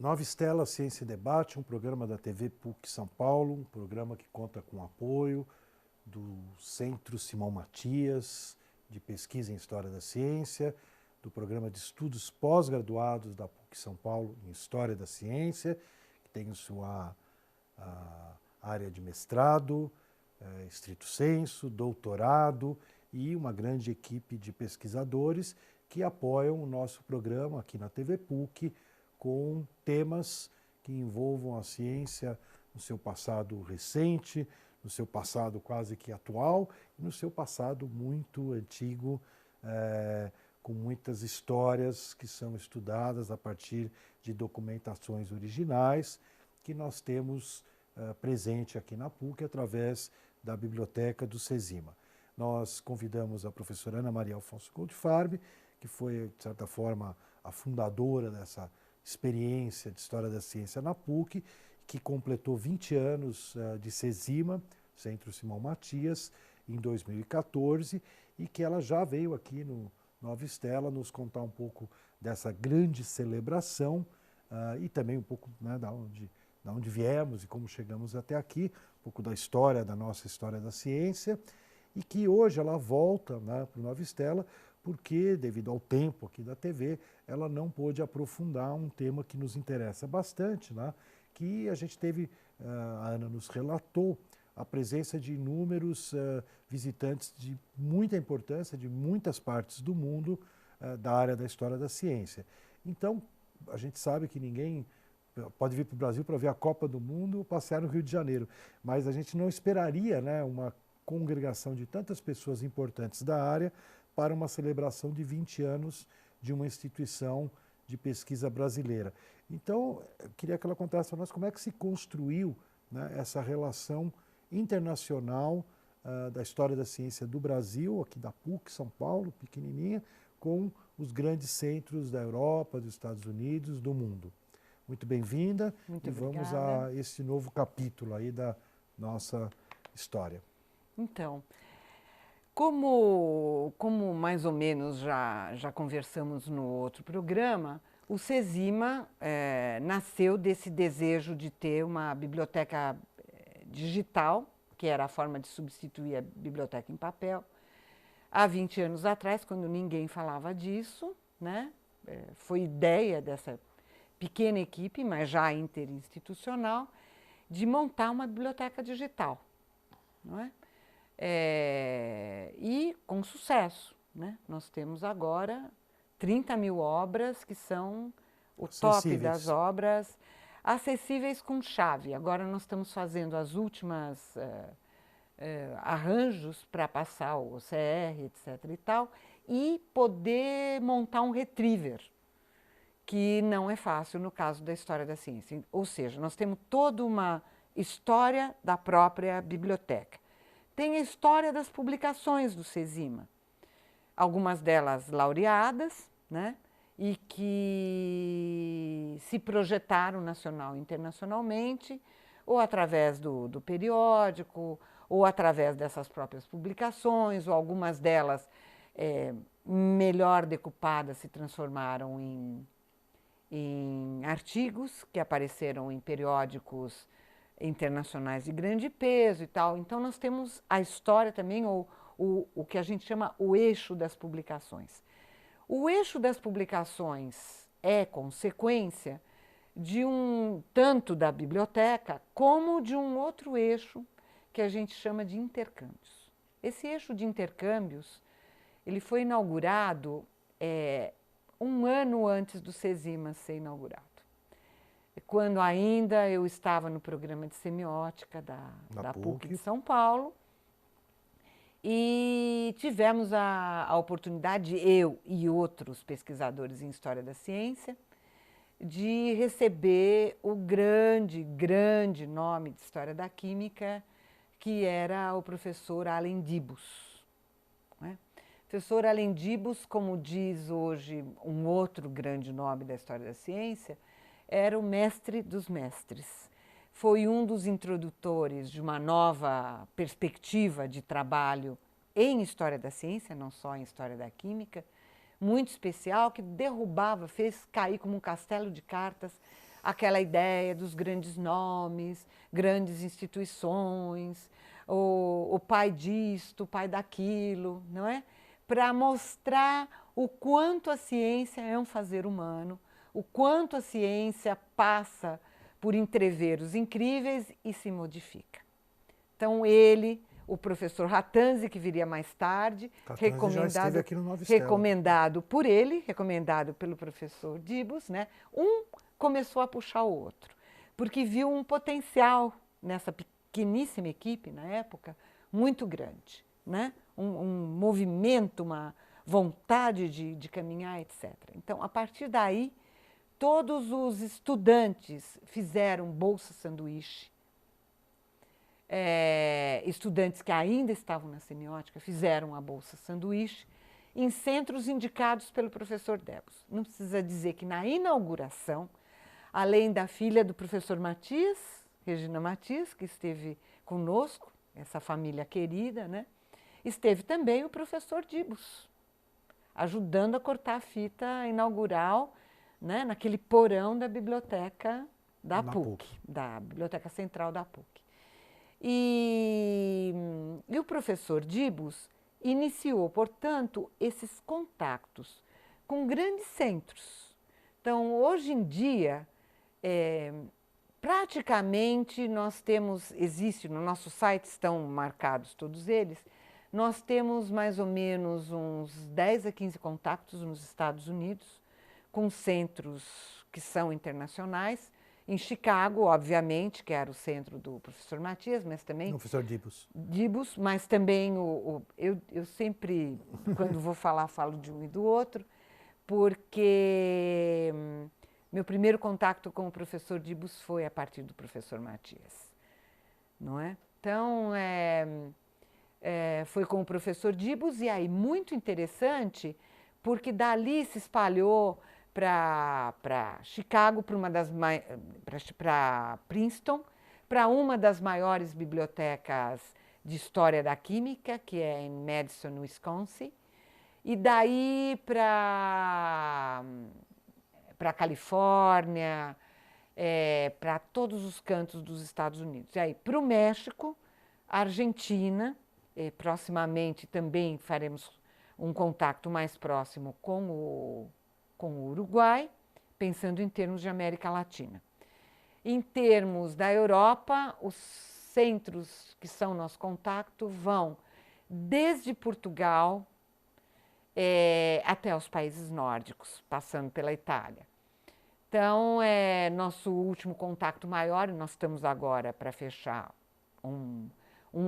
Nova Estela Ciência e Debate, um programa da TV PUC São Paulo, um programa que conta com o apoio do Centro Simão Matias, de Pesquisa em História da Ciência, do Programa de Estudos Pós-Graduados da PUC São Paulo em História da Ciência, que tem sua área de mestrado, estrito sensu, doutorado e uma grande equipe de pesquisadores que apoiam o nosso programa aqui na TV PUC com temas que envolvam a ciência no seu passado recente, no seu passado quase que atual e no seu passado muito antigo, com muitas histórias que são estudadas a partir de documentações originais que nós temos presente aqui na PUC através da biblioteca do CESIMA. Nós convidamos a professora Ana Maria Alfonso Goldfarb, que foi, de certa forma, a fundadora dessa experiência de História da Ciência na PUC, que completou 20 anos de CESIMA, Centro Simão Matias, em 2014, e que ela já veio aqui no Nova Estela nos contar um pouco dessa grande celebração e também um pouco da onde viemos e como chegamos até aqui, um pouco da história, da nossa história da ciência, e que hoje ela volta para o Nova Estela porque, devido ao tempo aqui da TV, ela não pôde aprofundar um tema que nos interessa bastante, que a gente teve, a Ana nos relatou, a presença de inúmeros visitantes de muita importância, de muitas partes do mundo, da área da história da ciência. Então, a gente sabe que ninguém pode vir para o Brasil para ver a Copa do Mundo ou passear no Rio de Janeiro, mas a gente não esperaria uma congregação de tantas pessoas importantes da área para uma celebração de 20 anos de uma instituição de pesquisa brasileira. Então, eu queria que ela contasse para nós como é que se construiu essa relação internacional da história da ciência do Brasil, aqui da PUC, São Paulo, pequenininha, com os grandes centros da Europa, dos Estados Unidos, do mundo. Muito bem-vinda e vamos a esse novo capítulo aí da nossa história. Então, como mais ou menos já conversamos no outro programa, o CESIMA nasceu desse desejo de ter uma biblioteca digital, que era a forma de substituir a biblioteca em papel. Há 20 anos atrás, quando ninguém falava disso, foi ideia dessa pequena equipe, mas já interinstitucional, de montar uma biblioteca digital, não é? E com sucesso, Nós temos agora 30 mil obras que são o top das obras, acessíveis com chave. Agora nós estamos fazendo as últimas arranjos para passar o OCR, etc. e tal, e poder montar um retriever, que não é fácil no caso da história da ciência. Ou seja, nós temos toda uma história da própria biblioteca. Tem a história das publicações do CESIMA, algumas delas laureadas, e que se projetaram nacional e internacionalmente, ou através do periódico, ou através dessas próprias publicações, ou algumas delas melhor decupadas se transformaram em artigos que apareceram em periódicos internacionais de grande peso e tal. Então, nós temos a história também, ou o que a gente chama o eixo das publicações. O eixo das publicações é consequência de tanto da biblioteca, como de um outro eixo que a gente chama de intercâmbios. Esse eixo de intercâmbios, ele foi inaugurado um ano antes do CESIMA ser inaugurado, quando ainda eu estava no programa de semiótica da PUC de São Paulo, e tivemos a oportunidade, eu e outros pesquisadores em História da Ciência, de receber o grande nome de História da Química, que era o professor Allen Dibus. Professor Allen Dibus, como diz hoje um outro grande nome da História da Ciência, era o mestre dos mestres. Foi um dos introdutores de uma nova perspectiva de trabalho em História da Ciência, não só em História da Química, muito especial, que derrubava, fez cair como um castelo de cartas aquela ideia dos grandes nomes, grandes instituições, o pai disto, o pai daquilo, não é? Para mostrar o quanto a ciência é um fazer humano, o quanto a ciência passa por entreveros incríveis e se modifica. Então ele, o professor Rattanzi, que viria mais tarde, já esteve aqui no Nova Estela. recomendado por ele, recomendado pelo professor Dibus, né? Um começou a puxar o outro, porque viu um potencial nessa pequeníssima equipe, na época, muito grande, né? Um movimento, uma vontade de caminhar, etc. Então, a partir daí, todos os estudantes fizeram bolsa sanduíche. Estudantes que ainda estavam na semiótica fizeram a bolsa sanduíche em centros indicados pelo professor Debus. Não precisa dizer que na inauguração, além da filha do professor Matias, Regina Matias, que esteve conosco, essa família querida, né? Esteve também o professor Dibus, ajudando a cortar a fita inaugural, né? Naquele porão da biblioteca da PUC, da Biblioteca Central da PUC. E o professor Dibus iniciou, portanto, esses contatos com grandes centros. Então, hoje em dia, praticamente nós temos, existe no nosso site, estão marcados todos eles, nós temos mais ou menos uns 10 a 15 contatos nos Estados Unidos, com centros que são internacionais. Em Chicago, obviamente, que era o centro do professor Matias, mas também... O professor Dibus. Dibus, mas também eu sempre, quando vou falar, falo de um e do outro, porque meu primeiro contato com o professor Dibus foi a partir do professor Matias, não é? Então, foi com o professor Dibus, e aí, muito interessante, porque dali se espalhou para Chicago, para Princeton, para uma das maiores bibliotecas de história da química, que é em Madison, Wisconsin, e daí para Califórnia, para todos os cantos dos Estados Unidos. E aí para o México, Argentina, proximamente também faremos um contato mais próximo com o Uruguai, pensando em termos de América Latina. Em termos da Europa, os centros que são nosso contato vão desde Portugal até os países nórdicos, passando pela Itália. Então, nosso último contato maior, nós estamos agora para fechar um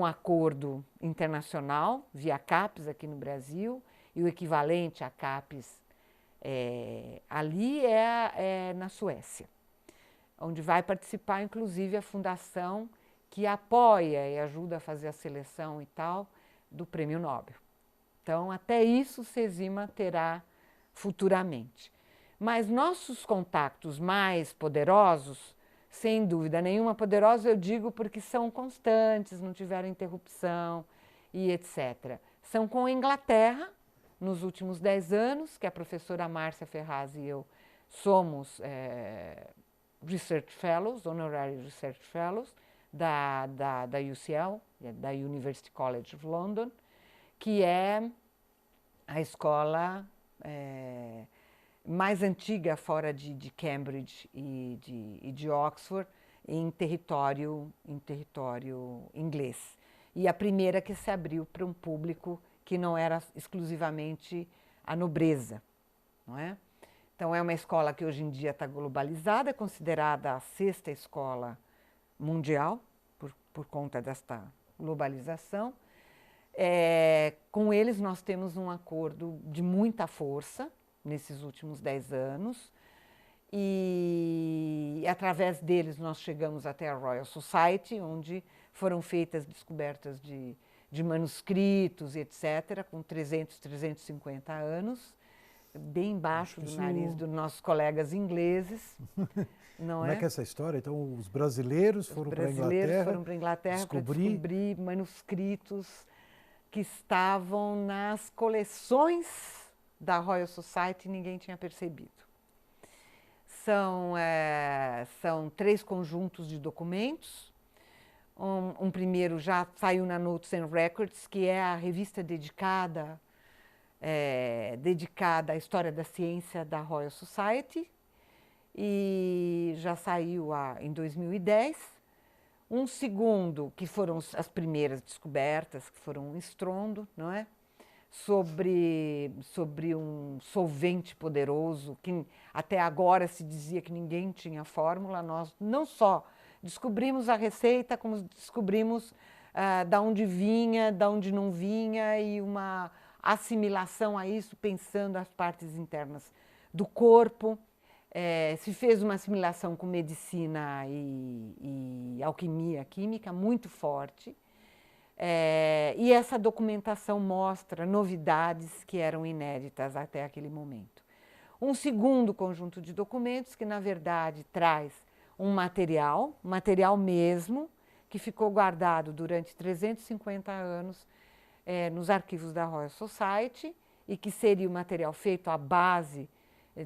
acordo internacional via CAPES aqui no Brasil, e o equivalente a CAPES ali é na Suécia, onde vai participar, inclusive, a fundação que apoia e ajuda a fazer a seleção e tal do Prêmio Nobel. Então, até isso CESIMA terá futuramente. Mas nossos contatos mais poderosos, sem dúvida nenhuma, poderosos eu digo porque são constantes, não tiveram interrupção e etc. São com a Inglaterra, nos últimos 10 anos, que a professora Márcia Ferraz e eu somos Research Fellows, Honorary Research Fellows, da UCL, da University College of London, que é a escola mais antiga fora de Cambridge e de Oxford em território inglês. E a primeira que se abriu para um público que não era exclusivamente a nobreza, não é? Então, é uma escola que hoje em dia está globalizada, é considerada a 6ª escola mundial, por conta desta globalização. Com eles, nós temos um acordo de muita força nesses últimos 10 anos, e através deles nós chegamos até a Royal Society, onde foram feitas descobertas de manuscritos, etc., com 300, 350 anos, bem embaixo do nariz dos nossos colegas ingleses. Não Como é que é essa história? Então, os brasileiros foram para a Inglaterra para descobrir manuscritos que estavam nas coleções da Royal Society e ninguém tinha percebido. São 3 conjuntos de documentos. Um primeiro já saiu na Notes and Records, que é a revista dedicada à história da ciência da Royal Society, e já saiu em 2010. Um segundo, que foram as primeiras descobertas, que foram um estrondo, não é? Sobre um solvente poderoso, que até agora se dizia que ninguém tinha fórmula. Nós não só descobrimos a receita, como descobrimos da onde vinha, da onde não vinha, e uma assimilação a isso, pensando as partes internas do corpo. Se fez uma assimilação com medicina e alquimia química muito forte. E essa documentação mostra novidades que eram inéditas até aquele momento. Um segundo conjunto de documentos que, na verdade, traz um material mesmo, que ficou guardado durante 350 anos nos arquivos da Royal Society, e que seria o material feito à base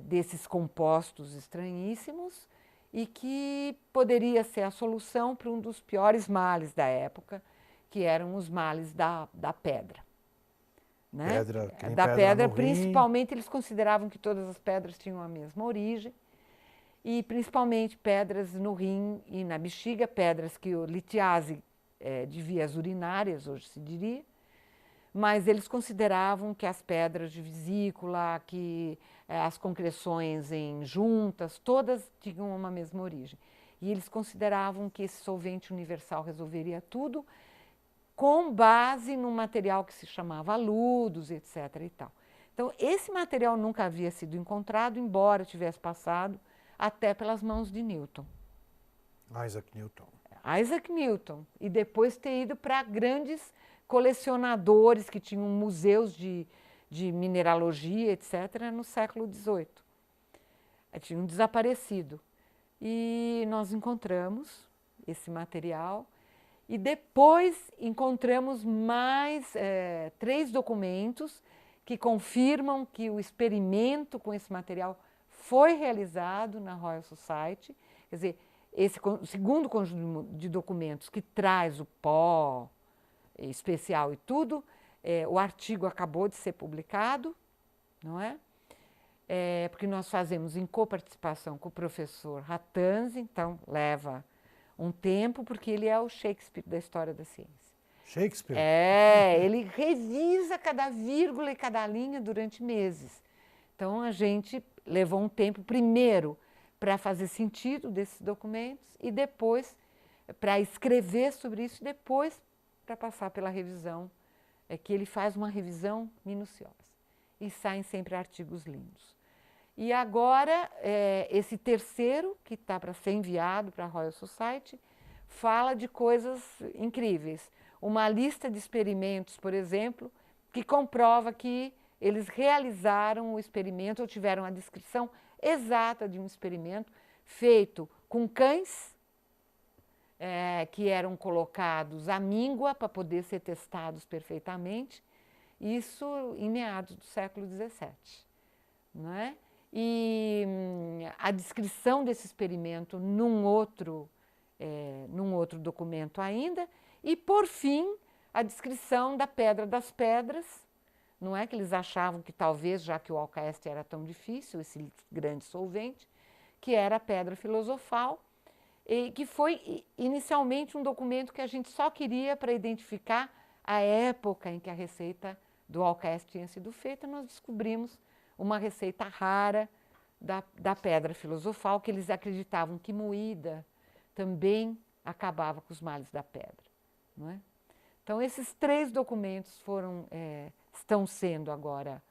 desses compostos estranhíssimos, e que poderia ser a solução para um dos piores males da época, que eram os males da pedra. Né? Da pedra, principalmente, eles consideravam que todas as pedras tinham a mesma origem, e principalmente pedras no rim e na bexiga, pedras que o litiase de vias urinárias, hoje se diria, mas eles consideravam que as pedras de vesícula, que as concreções em juntas, todas tinham uma mesma origem. E eles consideravam que esse solvente universal resolveria tudo, com base num material que se chamava aludos, etc. e tal. Então, esse material nunca havia sido encontrado, embora tivesse passado até pelas mãos de Newton. Isaac Newton. E depois ter ido para grandes colecionadores que tinham museus de mineralogia, etc., no século XVIII. Tinham desaparecido. E nós encontramos esse material. E depois encontramos mais 3 documentos que confirmam que o experimento com esse material foi realizado na Royal Society. Quer dizer, esse segundo conjunto de documentos que traz o pó especial e tudo, o artigo acabou de ser publicado, não é? Porque nós fazemos em coparticipação com o professor Rattanzi, então leva um tempo, porque ele é o Shakespeare da história da ciência. Shakespeare? Ele revisa cada vírgula e cada linha durante meses. Então, a gente levou um tempo, primeiro, para fazer sentido desses documentos, e depois para escrever sobre isso, e depois para passar pela revisão, que ele faz uma revisão minuciosa. E saem sempre artigos lindos. E agora, esse terceiro, que está para ser enviado para a Royal Society, fala de coisas incríveis. Uma lista de experimentos, por exemplo, que comprova que eles realizaram o experimento, ou tiveram a descrição exata de um experimento feito com cães que eram colocados à míngua para poder ser testados perfeitamente, isso em meados do século XVII. Não é? E a descrição desse experimento num outro documento ainda, e, por fim, a descrição da Pedra das Pedras, não é? Que eles achavam que talvez, já que o alcaeste era tão difícil, esse grande solvente, que era a Pedra Filosofal, e que foi inicialmente um documento que a gente só queria para identificar a época em que a receita do alcaeste tinha sido feita. Nós descobrimos uma receita rara da Pedra Filosofal, que eles acreditavam que moída também acabava com os males da pedra. Não é? Então, esses 3 documentos estão sendo agora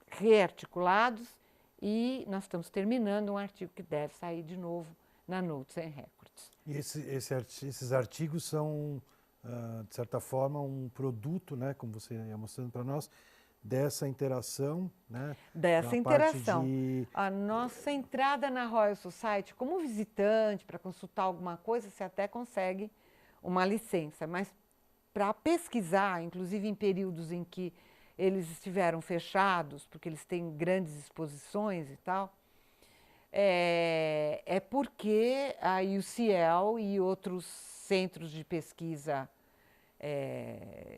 rearticulados, e nós estamos terminando um artigo que deve sair de novo na Notes and Records. E esses artigos são, de certa forma, um produto, né, como você ia mostrando para nós, dessa interação, né? Dessa interação. A nossa entrada na Royal Society, como visitante, para consultar alguma coisa, você até consegue uma licença, mas para pesquisar, inclusive em períodos em que eles estiveram fechados, porque eles têm grandes exposições e tal, É porque a UCL e outros centros de pesquisa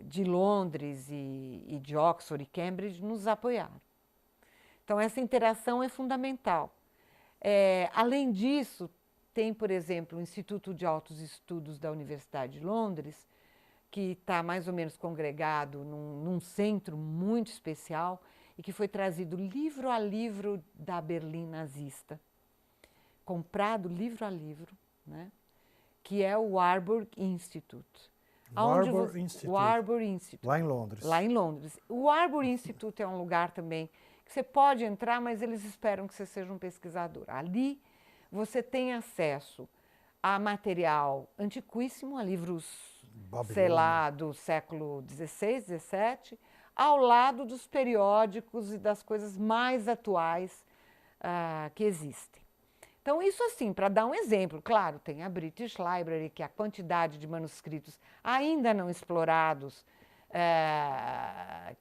de Londres e de Oxford e Cambridge nos apoiaram. Então, essa interação é fundamental. Além disso, tem, por exemplo, o Instituto de Altos Estudos da Universidade de Londres, que está mais ou menos congregado num centro muito especial e que foi trazido livro a livro da Berlim nazista, comprado livro a livro, né? Que é o Warburg Institute. Warburg Institute. Lá em Londres. Lá em Londres. O Warburg Institute é um lugar também que você pode entrar, mas eles esperam que você seja um pesquisador. Ali você tem acesso a material antiquíssimo, a livros, sei lá, do século XVI, XVII, ao lado dos periódicos e das coisas mais atuais que existem. Então, isso assim, para dar um exemplo, claro, tem a British Library, que a quantidade de manuscritos ainda não explorados,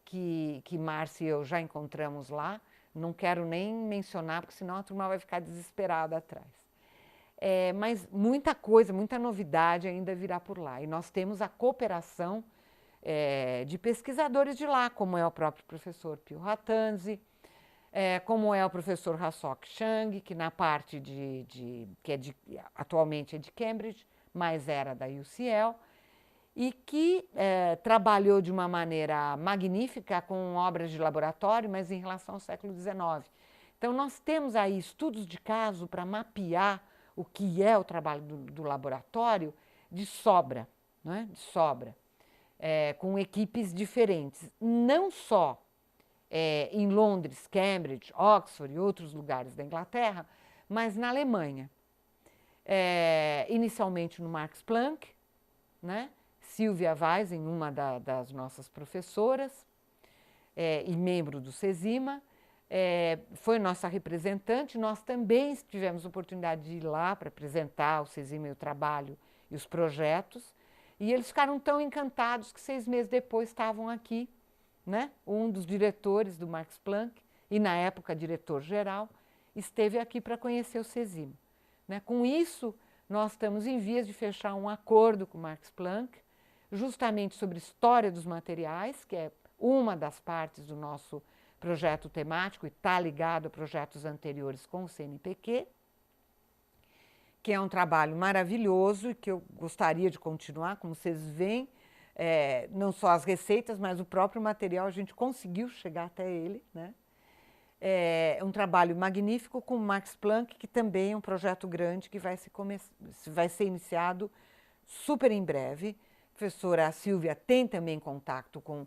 que Márcia e eu já encontramos lá, não quero nem mencionar, porque senão a turma vai ficar desesperada atrás. Mas muita coisa, muita novidade ainda virá por lá. E nós temos a cooperação de pesquisadores de lá, como é o próprio professor Pio Ratanzi, como é o professor Hasok Chang, que na parte atualmente é de Cambridge, mas era da UCL, e que trabalhou de uma maneira magnífica com obras de laboratório, mas em relação ao século XIX. Então, nós temos aí estudos de caso para mapear o que é o trabalho do laboratório de sobra, né? De sobra, com equipes diferentes, não só em Londres, Cambridge, Oxford e outros lugares da Inglaterra, mas na Alemanha. Inicialmente no Max Planck, né? Silvia Weisen, uma das nossas professoras e membro do CESIMA, foi nossa representante. Nós também tivemos oportunidade de ir lá para apresentar o CESIMA e o trabalho e os projetos, e eles ficaram tão encantados que 6 meses depois estavam aqui, né? Um dos diretores do Max Planck, e na época diretor-geral, esteve aqui para conhecer o CESIMA. Né? Com isso, nós estamos em vias de fechar um acordo com o Max Planck, justamente sobre história dos materiais, que é uma das partes do nosso projeto temático e está ligado a projetos anteriores com o CNPq, que é um trabalho maravilhoso e que eu gostaria de continuar. Como vocês veem, não só as receitas, mas o próprio material, a gente conseguiu chegar até ele, né? É um trabalho magnífico com o Max Planck, que também é um projeto grande que vai ser iniciado super em breve. A professora Silvia tem também contato com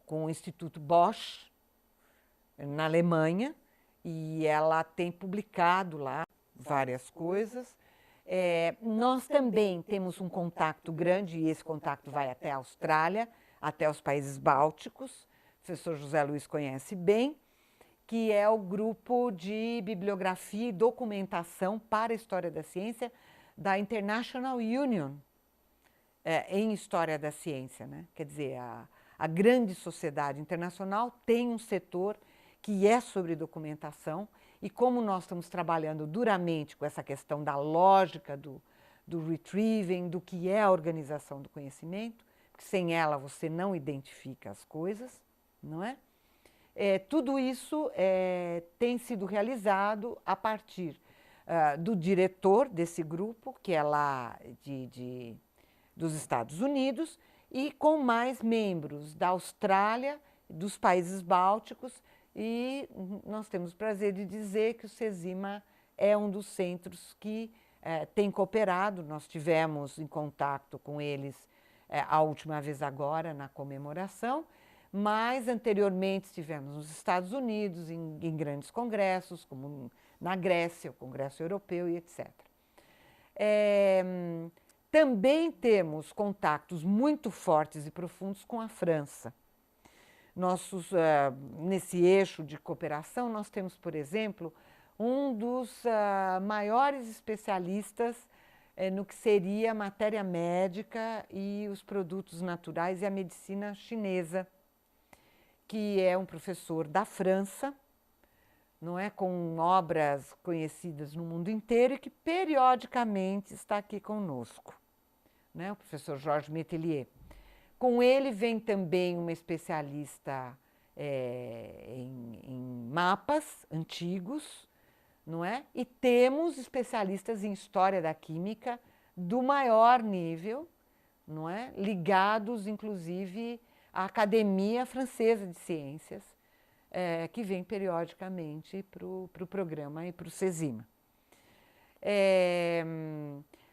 o Instituto Bosch, na Alemanha, e ela tem publicado lá várias coisas. Nós também temos um contato grande, e esse contato vai até a Austrália, até os países bálticos, o professor José Luiz conhece bem, que é o grupo de bibliografia e documentação para a história da ciência da International Union em História da Ciência, né? Quer dizer, a grande sociedade internacional tem um setor que é sobre documentação, e como nós estamos trabalhando duramente com essa questão da lógica do retrieving, do que é a organização do conhecimento, porque sem ela você não identifica as coisas, não é? Tudo isso tem sido realizado a partir do diretor desse grupo, que é lá dos Estados Unidos, e com mais membros da Austrália, dos países bálticos, e nós temos o prazer de dizer que o CESIMA é um dos centros que tem cooperado. Nós tivemos em contato com eles a última vez agora na comemoração, mas anteriormente estivemos nos Estados Unidos, em grandes congressos, como na Grécia, o Congresso Europeu e etc. Também temos contatos muito fortes e profundos com a França. Nesse eixo de cooperação, nós temos, por exemplo, um dos maiores especialistas no que seria a matéria médica e os produtos naturais e a medicina chinesa, que é um professor da França, não é, com obras conhecidas no mundo inteiro e que periodicamente está aqui conosco, né, o professor Jorge Metelier. Com ele vem também uma especialista em mapas antigos, não é? E temos especialistas em história da química do maior nível, não é? Ligados, inclusive, à Academia Francesa de Ciências, que vem periodicamente para o programa e para o CESIMA.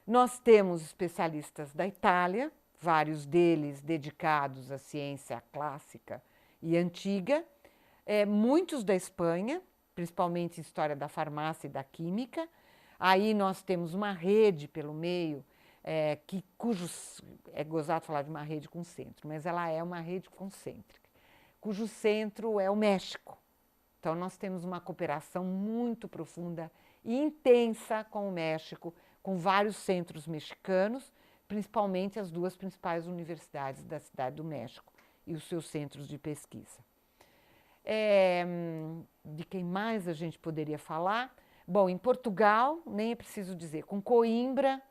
Nós temos especialistas da Itália, vários deles dedicados à ciência clássica e antiga, muitos da Espanha, principalmente em história da farmácia e da química. Aí nós temos uma rede pelo meio, é gozado falar de uma rede com centro, mas ela é uma rede concêntrica, cujo centro é o México. Então nós temos uma cooperação muito profunda e intensa com o México, com vários centros mexicanos, principalmente as duas principais universidades da Cidade do México e os seus centros de pesquisa. De quem mais a gente poderia falar? Bom, em Portugal, nem é preciso dizer, com Coimbra,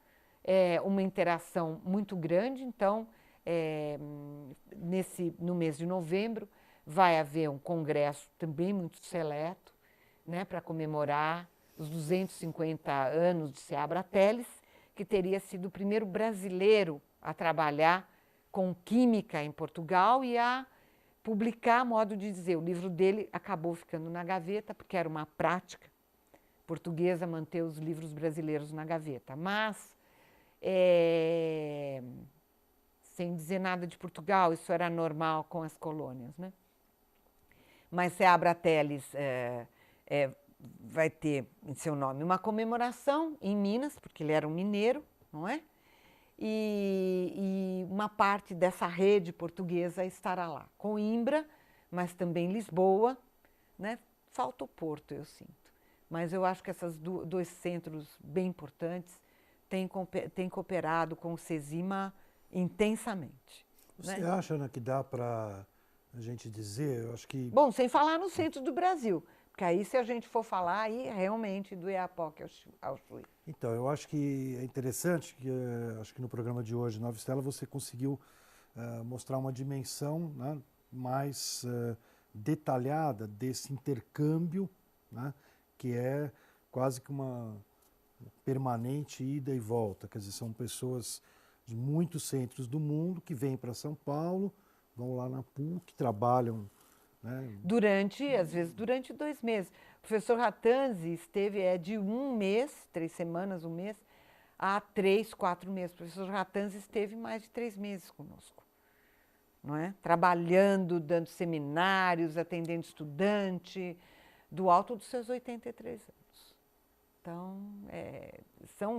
uma interação muito grande. Então, no mês de novembro, vai haver um congresso também muito seleto, né, para comemorar os 250 anos de Seabra Teles, que teria sido o primeiro brasileiro a trabalhar com química em Portugal e a publicar, modo de dizer. O livro dele acabou ficando na gaveta, porque era uma prática portuguesa manter os livros brasileiros na gaveta. Mas, sem dizer nada de Portugal, isso era normal com as colônias, né? Mas Seabra Teles vai ter em seu nome uma comemoração em Minas, porque ele era um mineiro, não é? E uma parte dessa rede portuguesa estará lá. Coimbra, mas também Lisboa, né? Falta o Porto, eu sinto. Mas eu acho que esses dois centros bem importantes têm cooperado com o CESIMA intensamente. Você, né? acha, Ana, que dá para a gente dizer? Eu acho que... Bom, sem falar no centro do Brasil, porque aí, se a gente for falar, aí realmente do Oiapoque ao Chuí. Então, eu acho que é interessante, que acho que no programa de hoje, Nova Estela, você conseguiu mostrar uma dimensão, né, mais detalhada desse intercâmbio, né, que é quase que uma permanente ida e volta. Quer dizer, são pessoas de muitos centros do mundo que vêm para São Paulo, vão lá na PUC, trabalham, né? Às vezes, durante 2 meses. O professor Ratanzi esteve de 1 mês, 3 semanas, 1 mês, a 3, 4 meses. O professor Ratanzi esteve mais de 3 meses conosco, não é? Trabalhando, dando seminários, atendendo estudante, do alto dos seus 83 anos. Então,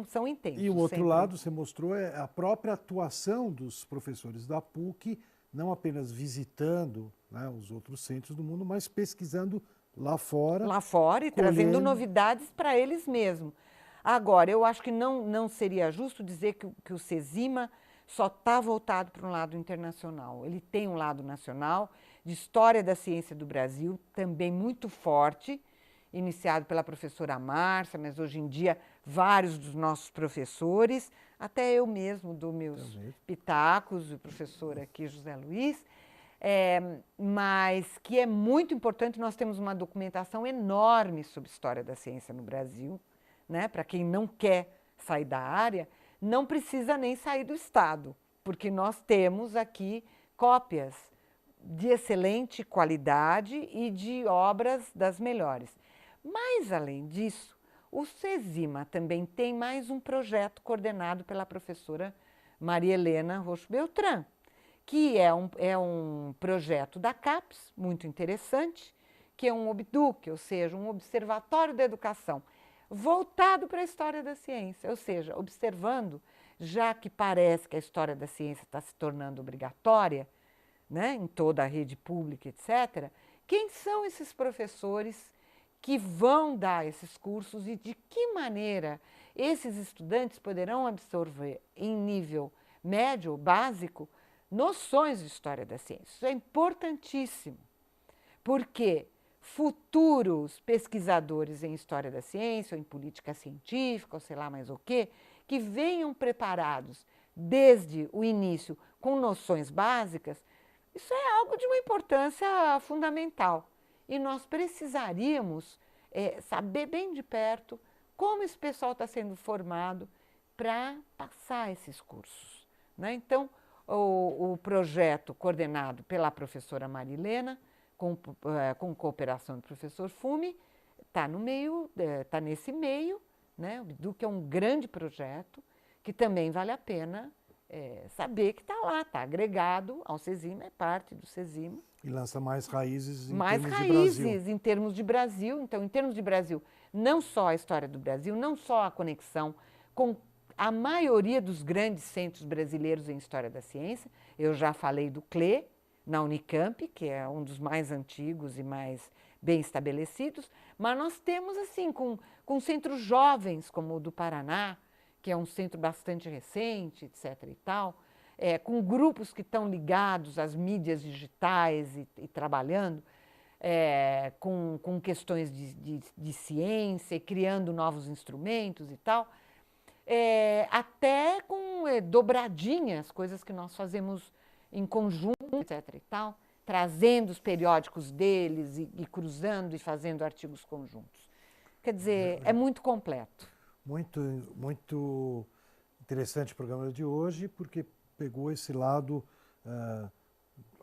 são intensos. E o outro sempre. lado, você mostrou, é a própria atuação dos professores da PUC, não apenas visitando, né, os outros centros do mundo, mas pesquisando lá fora. Lá fora e trazendo novidades para eles mesmos. Agora, eu acho que não seria justo dizer que o CESIMA só está voltado para um lado internacional. Ele tem um lado nacional, de história da ciência do Brasil, também muito forte, iniciado pela professora Márcia, mas hoje em dia vários dos nossos professores, até eu mesmo dou meus pitacos, o professor aqui, José Luiz, mas que é muito importante. Nós temos uma documentação enorme sobre história da ciência no Brasil, né? Para quem não quer sair da área, não precisa nem sair do estado, porque nós temos aqui cópias de excelente qualidade e de obras das melhores. Mas, além disso, o CESIMA também tem mais um projeto coordenado pela professora Maria Helena Rocho Beltrán, que é um projeto da CAPES, muito interessante, que é um OBDUC, ou seja, um Observatório da Educação, voltado para a história da ciência, ou seja, observando, já que parece que a história da ciência está se tornando obrigatória, né, em toda a rede pública, etc., quem são esses professores que vão dar esses cursos e de que maneira esses estudantes poderão absorver em nível médio ou básico noções de história da ciência. Isso é importantíssimo, porque futuros pesquisadores em história da ciência, ou em política científica, ou sei lá mais o quê, que venham preparados desde o início com noções básicas, isso é algo de uma importância fundamental. E nós precisaríamos saber bem de perto como esse pessoal está sendo formado para passar esses cursos, né? Então, o projeto coordenado pela professora Marilena, com cooperação do professor Fume, está no meio, está nesse meio, né? O Biduc é um grande projeto que também vale a pena saber que está lá, está agregado ao CESIMA, é parte do CESIMA. E lança mais raízes em Mais termos de Brasil. raízes em termos de Brasil. Então, em termos de Brasil, não só a história do Brasil, não só a conexão com a maioria dos grandes centros brasileiros em história da ciência. Eu já falei do CLE, na Unicamp, que é um dos mais antigos e mais bem estabelecidos, mas nós temos, assim, com centros jovens, como o do Paraná, que é um centro bastante recente, etc. e tal, com grupos que estão ligados às mídias digitais e trabalhando com questões de ciência, criando novos instrumentos e tal, até com dobradinhas, coisas que nós fazemos em conjunto, etc. e tal, trazendo os periódicos deles e cruzando e fazendo artigos conjuntos. Quer dizer, é muito completo. Muito, muito interessante o programa de hoje, porque pegou esse lado,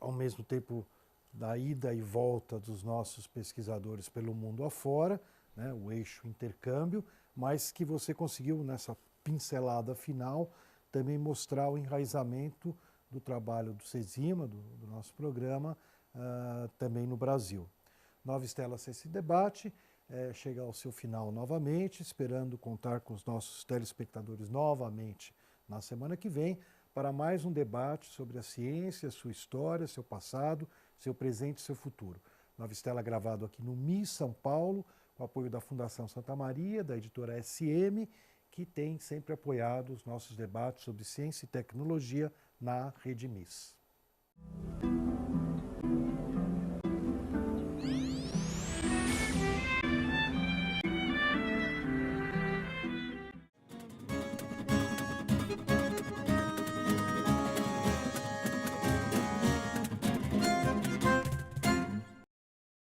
ao mesmo tempo, da ida e volta dos nossos pesquisadores pelo mundo afora, né, o eixo intercâmbio, mas que você conseguiu, nessa pincelada final, também mostrar o enraizamento do trabalho do CESIMA, do nosso programa, também no Brasil. Nova Estelas esse debate chega ao seu final novamente, esperando contar com os nossos telespectadores novamente na semana que vem, para mais um debate sobre a ciência, sua história, seu passado, seu presente e seu futuro. Nova Estela gravado aqui no MIS São Paulo, com apoio da Fundação Santa Maria, da editora SM, que tem sempre apoiado os nossos debates sobre ciência e tecnologia na Rede MIS.